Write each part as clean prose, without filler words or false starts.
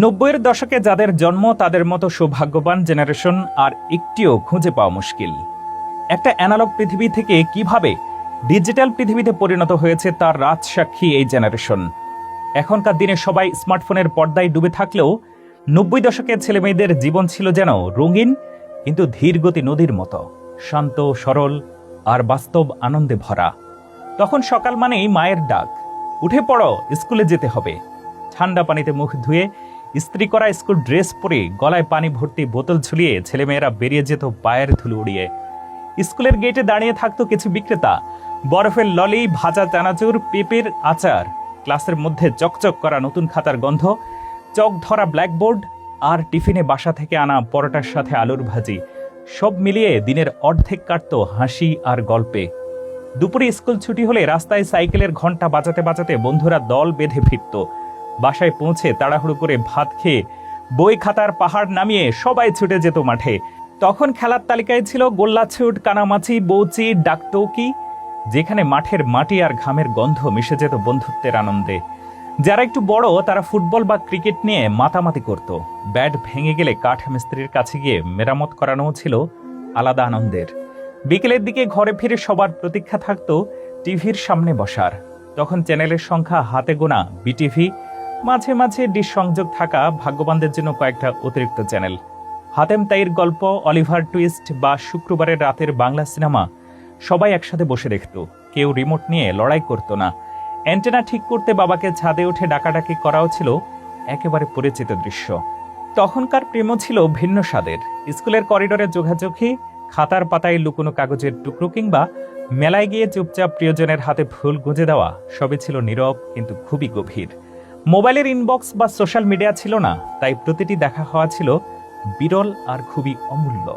৯০-এর দশকে যাদের জন্ম তাদের মতো সৌভাগ্যবান জেনারেশন আর একটিও খুঁজে পাওয়া মুশকিল। একটা অ্যানালগ পৃথিবী থেকে কিভাবে ডিজিটাল পৃথিবীতে পরিণত হয়েছে তার রাজসাক্ষী এই জেনারেশন। এখনকার দিনে সবাই স্মার্টফোনের পর্দায় ডুবে থাকলেও ৯০ দশকের ছেলেমেয়েদের জীবন ছিল যেন রঙিন কিন্তু ধীরগতি নদীর মতো, শান্ত, সরল আর বাস্তব আনন্দে ভরা। তখন সকাল মানেই মায়ের ডাক, উঠে পড়ো, স্কুলে যেতে হবে। ঠান্ডা পানিতে মুখ ধুয়ে ইস্ত্রি করা স্কুল ড্রেস পরে গলায় পানি ভর্তি বোতল ঝুলিয়ে ছেলেমেয়েরা বেরিয়ে যেত পায়ের ধুলো উড়িয়ে। স্কুলের গেটে দাঁড়িয়ে থাকতো কিছু বিক্রেতা, বরফের ললি, ভাজা চানাচুর, পেঁপের আচার, ক্লাসের মধ্যে চকচক করা নতুন খাতার গন্ধ, চক ধরা ব্ল্যাকবোর্ড আর টিফিনে বাসা থেকে আনা পরোটার সাথে আলুর ভাজি, সব মিলিয়ে দিনের অর্ধেক কাটত হাসি আর গল্পে। দুপুরে স্কুল ছুটি হলে রাস্তায় সাইকেলের ঘন্টা বাজাতে বাজাতে বন্ধুরা দল বেঁধে ফিরত। বাসায় পৌঁছে তাড়াহুড়ো করে ভাত খেয়ে বই খাতার পাহাড় নামিয়ে সবাই ছুটে যেত মাঠে। তখন খেলার তালিকায় ছিল গোল্লাছুট, কানামাছি, বৌচি, ডাকটৌকি, যেখানে মাঠের মাটি আর ঘামের গন্ধ মিশে যেত বন্ধুত্বের আনন্দে। যারা একটু বড় তারা ফুটবল বা ক্রিকেট নিয়ে মাতামাতি করত। ব্যাট ভেঙে গেলে কাঠ মিস্ত্রির কাছে গিয়ে মেরামত করানো ছিল আলাদা আনন্দের। বিকেলের দিকে ঘরে ফিরে সবার প্রতীক্ষা থাকত টিভির সামনে বসার। তখন চ্যানেলের সংখ্যা হাতে গোনা, বিটিভি, মাঝে মাঝে ডিশ সংযোগ থাকা ভাগ্যবানদের জন্য কয়েকটা অতিরিক্ত চ্যানেল। হাতেম তাইর গল্প, অলিভার টুইস্ট বা শুক্রবারের রাতের বাংলা সিনেমা সবাই একসাথে বসে দেখত। কেউ রিমোট নিয়ে লড়াই করত না। অ্যান্টেনা ঠিক করতে বাবাকে ছাদে উঠে ডাকাডাকি করাও ছিল একেবারে পরিচিত দৃশ্য। তখনকার প্রেমও ছিল ভিন্ন স্বাদের। স্কুলের করিডোরে যোগাযোগী, খাতার পাতায় লুকোনো কাগজের টুকরো কিংবা মেলায় গিয়ে চুপচাপ প্রিয়জনের হাতে ফুল গুঁজে দেওয়া সবই ছিল নীরব কিন্তু খুবই গভীর। মোবাইলের ইনবক্স বা সোশ্যাল মিডিয়া ছিল না, তাই প্রতিটি দেখা হওয়া ছিল বিরল আর খুবই অমূল্য।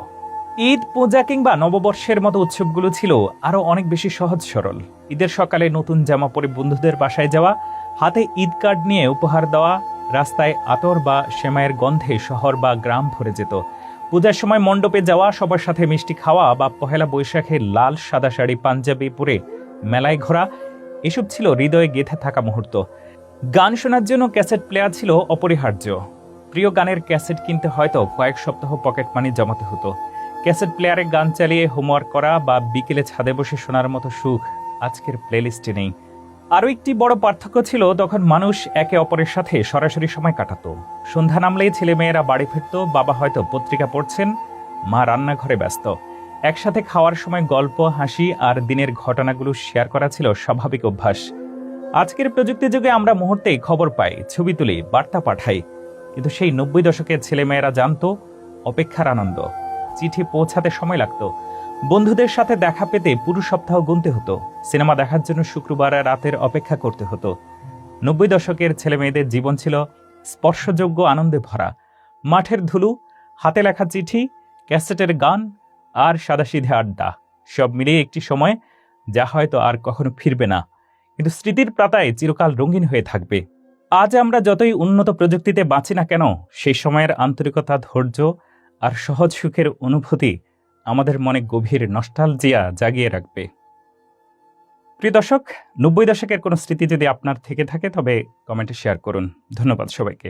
ঈদ, পূজা কিংবা নববর্ষের মতো উৎসবগুলো ছিল আরও অনেক বেশি সহজ সরল। ঈদের সকালে নতুন জামা পরে বন্ধুদের বাসায় যাওয়া, হাতে ঈদ কার্ড নিয়ে উপহার দেওয়া, রাস্তায় আতর বা সেমাইয়ের গন্ধে শহর বা গ্রাম ভরে যেত। পূজার সময় মণ্ডপে যাওয়া, সবার সাথে মিষ্টি খাওয়া বা পহেলা বৈশাখে লাল সাদা শাড়ি পাঞ্জাবি পরে মেলায় ঘোরা, এসব ছিল হৃদয়ে গেঁথে থাকা মুহূর্ত। গান শোনার জন্য ক্যাসেট প্লেয়ার ছিল অপরিহার্য। প্রিয় গানের ক্যাসেট কিনতে হয়তো কয়েক সপ্তাহ পকেট মানি জমাতে হতো। ক্যাসেট প্লেয়ারে গান চালিয়ে হোমওয়ার্ক করা বা বিকেলে ছাদে বসে শোনার মতো সুখ আজকের প্লেলিস্টে নেই। আরও একটি বড় পার্থক্য ছিল, তখন মানুষ একে অপরের সাথে সরাসরি সময় কাটাতো। সন্ধ্যা নামলেই ছেলেমেয়েরা বাড়ি ফিরত, বাবা হয়তো পত্রিকা পড়ছেন, মা রান্নাঘরে ব্যস্ত। একসাথে খাওয়ার সময় গল্প, হাসি আর দিনের ঘটনাগুলো শেয়ার করা ছিল স্বাভাবিক অভ্যাস। আজকের প্রযুক্তি যুগে আমরা মুহূর্তেই খবর পাই, ছবি তুলি, বার্তা পাঠাই, কিন্তু সেই ৯০ দশকের ছেলেমেয়েরা জানত অপেক্ষার আনন্দ। চিঠি পৌঁছাতে সময় লাগতো, বন্ধুদের সাথে দেখা পেতে পুরো সপ্তাহ গুনতে হতো, সিনেমা দেখার জন্য শুক্রবার রাতের অপেক্ষা করতে হতো। ৯০ দশকের ছেলেমেয়েদের জীবন ছিল স্পর্শযোগ্য আনন্দে ভরা। মাঠের ধুলো, হাতে লেখা চিঠি, ক্যাসেটের গান আর সাদাসিধে আড্ডা, সব মিলিয়ে একটি সময় যা হয়তো আর কখনো ফিরবে না, কিন্তু স্মৃতির পাতায় চিরকাল রঙিন হয়ে থাকবে। আজ আমরা যতই উন্নত প্রযুক্তিতে বাঁচি না কেন, সেই সময়ের আন্তরিকতা, ধৈর্য আর সহজ সুখের অনুভূতি আমাদের মনে গভীর নস্টালজিয়া জাগিয়ে রাখবে। প্রিয় দর্শক, ৯০ দশকের কোনো স্মৃতি যদি আপনার থেকে থাকে তবে কমেন্টে শেয়ার করুন। ধন্যবাদ সবাইকে।